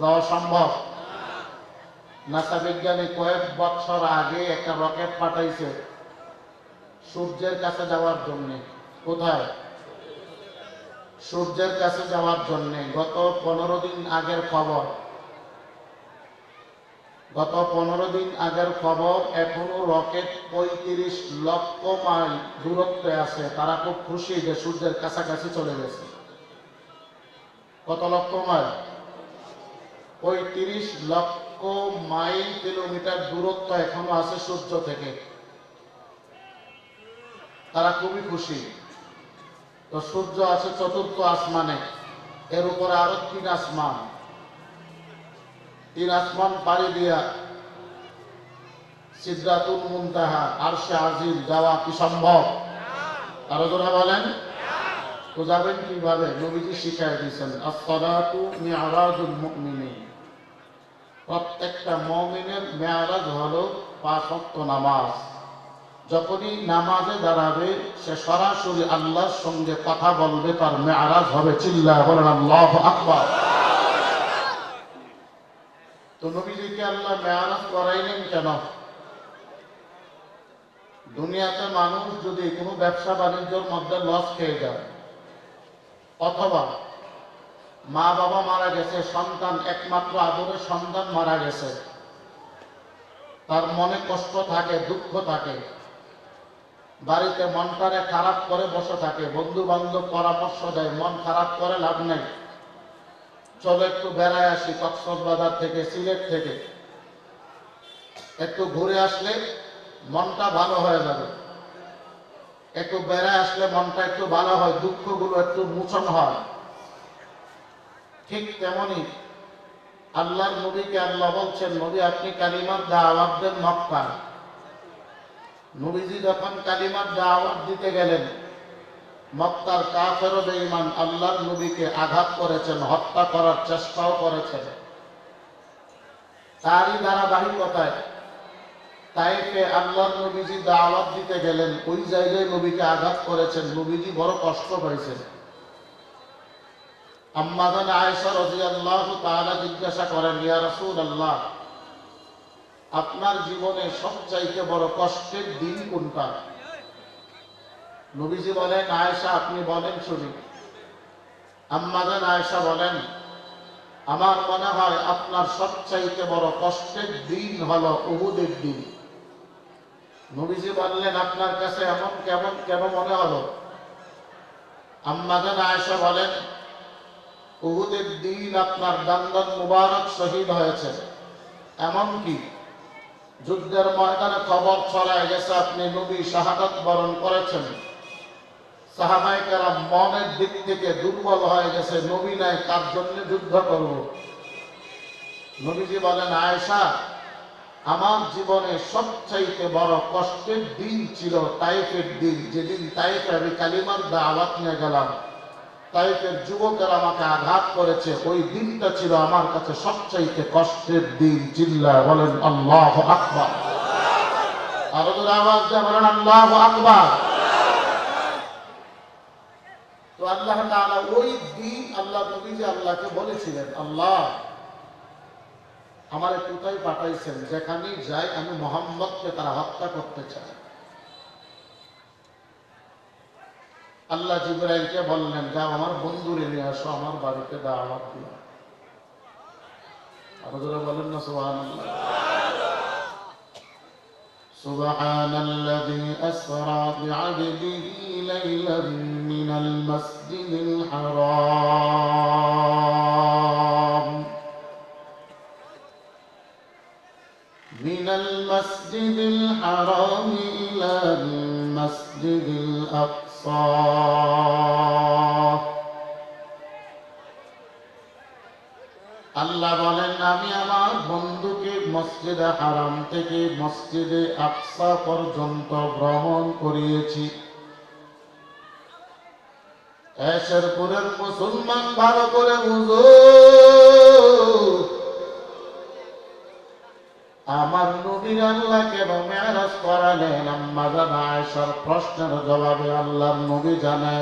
যাওয়া সম্ভব? নাসা বিজ্ঞানী কয়েক বছর আগে একটা রকেট পাঠাইছে সূর্যের কাছে যাওয়ার জন্য। কোথায়? সূর্যের কাছে যাওয়ার জন্য। গত 15 দিন আগের খবর, এখনো রকেট 35 লক্ষ মাইল দূরত্বে আছে। তারা খুব খুশি যে সূর্যের কাছাকাছি চলে গেছে। কত লক্ষ মাইল? 35 লক্ষ মাইল কিলোমিটার দূরত্ব এখনো আছে সূর্য থেকে। তারা খুবই খুশি। তো সূর্য আছে চতুর্থ আসমানে, এর উপরে আরো 3 আসমান। 3 আসমান পাড়ি দিয়া সিদরাতুল মুনতাহা আরশে আজিম যাওয়া কি সম্ভব? আরো জোরে বলেন। তো যাবেন কিভাবে? নবীজি শিখাই দিয়েছেন, as-সালাতু মি'রাজুল মুমিনিন। প্রত্যেকটা মুমিনের মেরাজ হলো 5 ওয়াক্ত নামাজ। যখনই নামাজে দাঁড়াবে সে সরাসরি আল্লাহর সঙ্গে কথা বলবে, তার মেরাজ হবে। চিল্লায় বলেন আল্লাহু আকবার। তো নবীজিকে আল্লাহ মেরাজ করাইলেন কেন? দুনিয়াতে মানুষ যদি কোনো ব্যবসা বাণিজ্যের মধ্যে লস খেয়ে যায়, অথবা মা বাবা মারা গেছে, সন্তান একমাত্র আদরের সন্তান মারা গেছে, তার মনে কষ্ট থাকে, দুঃখ থাকে, বাড়িতে মনটারে খারাপ করে বসে থাকে, বন্ধু বান্ধব পরামর্শ দেয়, মন খারাপ করে লাভ নেই, চলো একটু বেড়ায় আসি কক্সবাজার থেকে, সিলেট থেকে, একটু ঘুরে আসলে মনটা ভালো হয়ে যাবে। একটু বেড়ায় আসলে মনটা একটু ভালো হয়, দুঃখগুলো একটু মোচন হয়। ঠিক তেমনি আল্লাহর নবীকে আল্লাহ বলছেন, নবী আপনি কালিমার দাওয়াত দেন মক্কায়। নবীজি যখন কালিমার দাওয়াত দিতে গেলেন, মক্কার কাফের ও বেঈমান আল্লাহর নবীকে আঘাত করেছেন, হত্যা করার চেষ্টাও করেছেন। তারই ধারাবাহিকতায় তাইফে আল্লাহর নবীজি দাওয়াত দিতে গেলেন, ওই জায়গায় নবীকে আঘাত করেছেন। নবীজি বড় কষ্ট পাইছেন। আম্মা জান আয়েশা রাদিয়াল্লাহু তাআলা জিজ্ঞাসা করেন, ইয়া রাসূলুল্লাহ, আপনার জীবনে সবচাইতে বড় কষ্টের দিন কোনটা? নবীজি বলেন, আয়েশা আপনি বলেন শুনি। আম্মা জান আয়েশা বলেন, আমার মনে হয় আপনার সবচাইতে বড় কষ্টের দিন হলো উহুদের দিন। নবীজি বললেন, আপনার কাছে এমন কেন মনে হলো? আম্মা জান আয়েশা বলেন, উহুদের দিন আপনার দান্দান মুবারক শহীদ হয়েছে, এমনকি যুদ্ধের ময়দানে খবর ছড়ায় গেছে আপনি নবী শাহাদাত বরণ করেছেন। সাহাবায়ে কেরাম মনের দিক থেকে দুর্বল হয়ে গেছে, নবী নাই, কার জন্য যুদ্ধ করব? নবীজি বলেন, আয়েশা, আমার জীবনে সবচাইতে বড় কষ্টের দিন ছিল তাইফের দিন, যেদিন তাইফে আমি কালিমার দাওয়াত নিয়ে গেলাম, তাইফের যুবকেরা আমাকে আঘাত করেছে, ওই দিনটা ছিল আমার কাছে সবচাইতে কষ্টের দিন। চিল্লায় বলেন আল্লাহু আকবার। আরো জোরে আওয়াজ দিয়ে বলেন আল্লাহু আকবার। তো আল্লাহ তাআলা ওই দিন আল্লাহ নবীজি আল্লাহকে বলেছিলেন, আল্লাহ আমারে কোথায় পাঠাইছেন, যেখানেই যাই আমি মুহাম্মদকে তারা হত্যা করতে চায়। আল্লাহ জিবরাইলকে বললেন, যাও আমার বন্ধুরে নিয়ে আসো, আমার বাড়িতে দাওয়াত দিও। আরো যারা বলেন না সুবহানাল্লাহ। সুবহানাল্লাযী আসরা বি'আবদিহি লাইলান মিনাল মাসজিদিল হারাম ইলাল মাসজিদিল আকসা। আল্লাহ বলেন, আমি আমার বন্ধুকে মসজিদে হারাম থেকে মসজিদে আকসা পর্যন্ত ভ্রমণ করিয়েছি। এশরপুরের মুসলমান ভালো করে বুঝো, আমার নবীর আল্লাহ কেন মেরাজ করালেন? আম্মা জান আয়েশার প্রশ্নের জবাবে আল্লাহর নবী জানায়